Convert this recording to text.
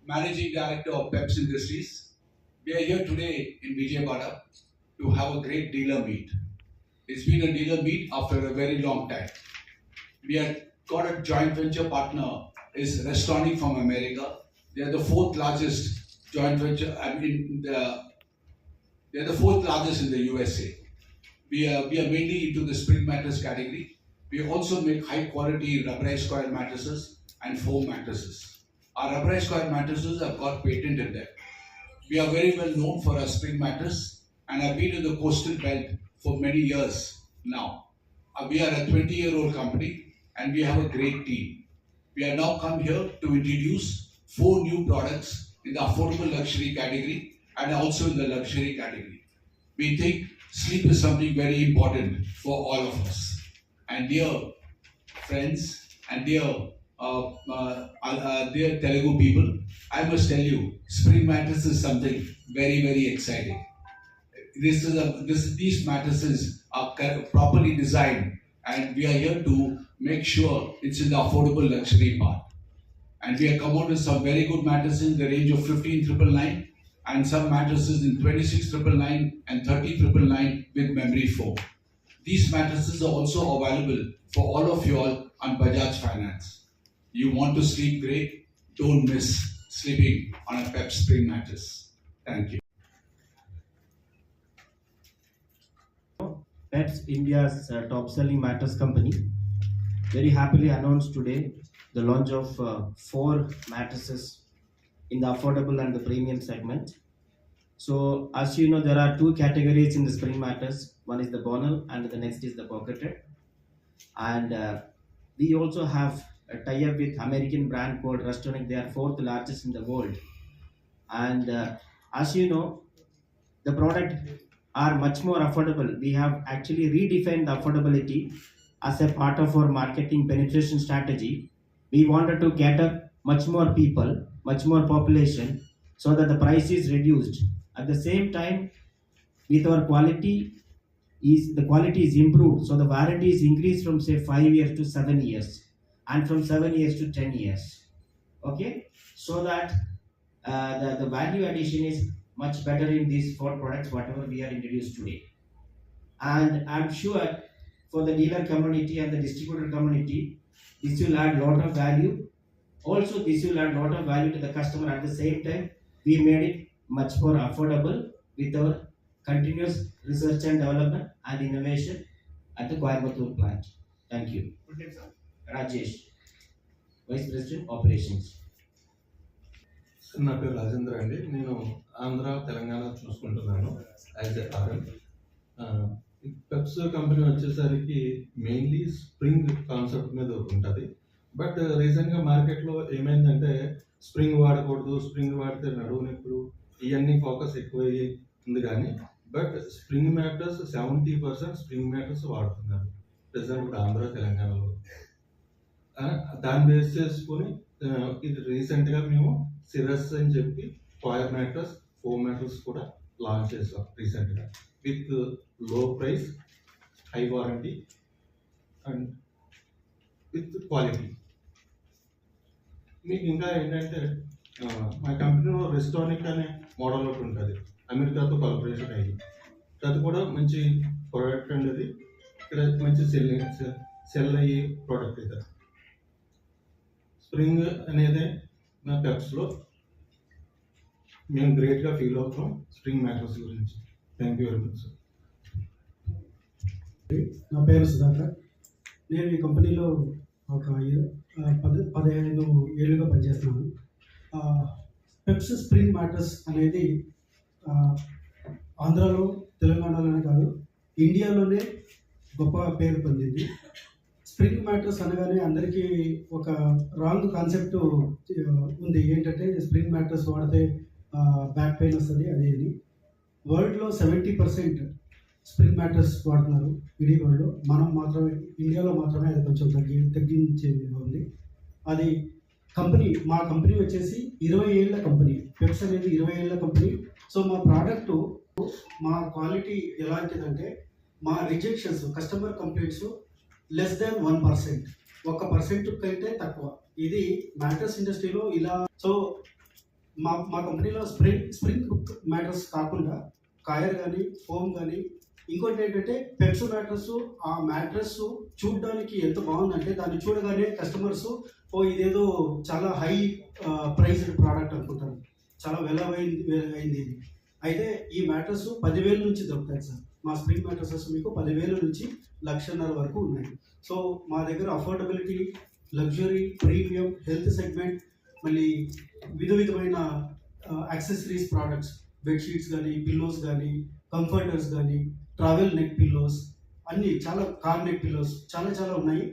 Managing Director of Peps Industries. We are here today in Vijayawada to have a great dealer meet. It's been a dealer meet after a very long time. We have got a joint venture partner, is Restonic from America. They are the fourth largest joint venture. They are the fourth largest in the USA. We are mainly into the spring mattress category. We also make high quality rubberized coil mattresses and foam mattresses. Our rubberized coil mattresses have got patent in them. We are very well known for our spring mattress and have been in the coastal belt for many years now. We are a 20-year-old company and we have a great team. We have now come here to introduce 4 new products in the affordable luxury category and also in the luxury category. We think sleep is something very important for all of us. And dear friends and dear Telugu people, I must tell you, spring mattress is something very, very exciting. These mattresses are properly designed and we are here to make sure it's in the affordable luxury part. And we have come out with some very good mattresses in the range of 15,999 and some mattresses in 26,999 and 30,999 with memory foam. These mattresses are also available for all of you all on Bajaj Finance. You want to sleep great? Don't miss sleeping on a Pep Spring mattress. Thank you. Peps India's top-selling mattress company very happily announced today the launch of 4 mattresses in the affordable and the premium segment. So as you know, there are 2 categories in the spring mattress. One is the Bonal and the next is the pocketed. And we also have a tie-up with American brand called Restonic. They are 4th largest in the world. And as you know, the product are much more affordable. We have actually redefined the affordability as a part of our marketing penetration strategy. We wanted to cater much more people, much more population, so that the price is reduced. At the same time, with our quality is improved. So the warranty is increased from say 5 years to 7 years, and from 7 years to 10 years. Okay, so that the value addition is much better in these 4 products, whatever we are introduced today. And I'm sure for the dealer community and the distributor community, this will add lot of value. Also, this will add lot of value to the customer. At the same time, we made it much more affordable with our continuous research and development and innovation at the Coimbatore plant. Thank you. Rajesh, Vice President Operations. నా పేరు రాజేంద్ర అండి. నేను ఆంధ్ర తెలంగాణ చూసుకుంటున్నాను as a RM. పెప్స్ company వచ్చేసరికి mainly spring concept మీద ఉంటుంది. But రీసెంట్గా మార్కెట్లో ఏమైందంటే స్ప్రింగ్ వాడకూడదు, స్ప్రింగ్ వాడితే నడువు నొప్పులు, ఇవన్నీ ఫోకస్ ఎక్కువ ఉంది. కానీ but spring matters 70% spring matters వాడుతున్నారు ప్రెసెంట్ ఆంధ్ర తెలంగాణలో. దాన్ని బేస్ చేసుకొని ఇది రీసెంట్గా మేము సిరస్ అని చెప్పి కాయిల్ మ్యాట్రస్, ఫోమ్ మ్యాట్రస్ కూడా లాంచ్ చేసాం రీసెంట్గా విత్ లో price, high warranty and with quality. మీకు ఇంకా ఏంటంటే మా కంపెనీలో రెస్టానిక్ అనే మోడల్ ఒకటి ఉంటుంది, అమెరికాతో కొలాబరేషన్ అయ్యి. అది కూడా మంచి ప్రోడక్ట్ అండి. అది ఇక్కడ మంచి సెల్ అయ్యే ప్రోడక్ట్ ఇది. స్ప్రింగ్ అనేది నా పెప్స్లో మేము గ్రేట్గా ఫీల్ అవుతాం స్ప్రింగ్ మ్యాట్రస్ గురించి. Thank you very much sir. నా పేరు సుధాకర్. నేను ఈ కంపెనీలో ఒక 15 ఏళ్ళుగా పనిచేస్తున్నాను. పెప్స్ స్ప్రింగ్ మ్యాట్రస్ అనేది ఆంధ్రాలో, తెలంగాణలోనే కాదు, ఇండియాలోనే గొప్ప పేరు పొందింది. స్ప్రింగ్ మ్యాట్రస్ అనగానే అందరికీ ఒక రాంగ్ కాన్సెప్ట్ ఉంది. ఏంటంటే స్ప్రింగ్ మ్యాట్రస్ వాడితే బ్యాక్ పెయిన్ వస్తుంది అది. వరల్డ్లో 70% స్ప్రింగ్ మ్యాట్రస్ వాడుతున్నారు ఇడీ వరల్డ్లో. మనం మాత్రమే ఇండియాలో మాత్రమే అది కొంచెం తగ్గించే ఉంది. అది కంపెనీ, మా కంపెనీ వచ్చేసి 20 ఏళ్ళ కంపెనీ. పెప్స్ అనేది 20 ఏళ్ళ కంపెనీ. సో మా ప్రోడక్ట్, మా క్వాలిటీ ఎలాంటిదంటే మా rejections, customer complaints less than 1%, 1% కంటే తక్కువ. ఇది మ్యాట్రస్ ఇండస్ట్రీలో ఇలా. సో మా కంపెనీలో స్ప్రింగ్ మ్యాట్రస్ కాకుండా కాయర్ కానీ, ఫోమ్ కానీ, ఇంకోటి ఏంటంటే పెప్స్ మ్యాట్రస్. ఆ మ్యాట్రస్ చూడడానికి ఎంత బాగుందంటే దాన్ని చూడగానే కస్టమర్స్ ఇదేదో చాలా హై ప్రైస్డ్ ప్రోడక్ట్ అనుకుంటారు, చాలా అయింది ఇది. అయితే ఈ మ్యాట్రస్ 10,000 నుంచి దొరుకుతాయి సార్. మా స్ప్రింగ్ మ్యాట్రసెస్ మీకు 10,000 నుంచి 1,50,000 వరకు ఉన్నాయి. సో మా దగ్గర affordability, luxury, premium, health segment, మళ్ళీ విధమైన యాక్సెసరీస్ ప్రోడక్ట్స్, బెడ్షీట్స్ కానీ, పిల్లోస్ కానీ, కంఫర్టర్స్ కానీ, ట్రావెల్ నెక్ పిల్లోస్, అన్నీ చాలా, కార్ నెక్ పిల్లోస్ చాలా చాలా ఉన్నాయి.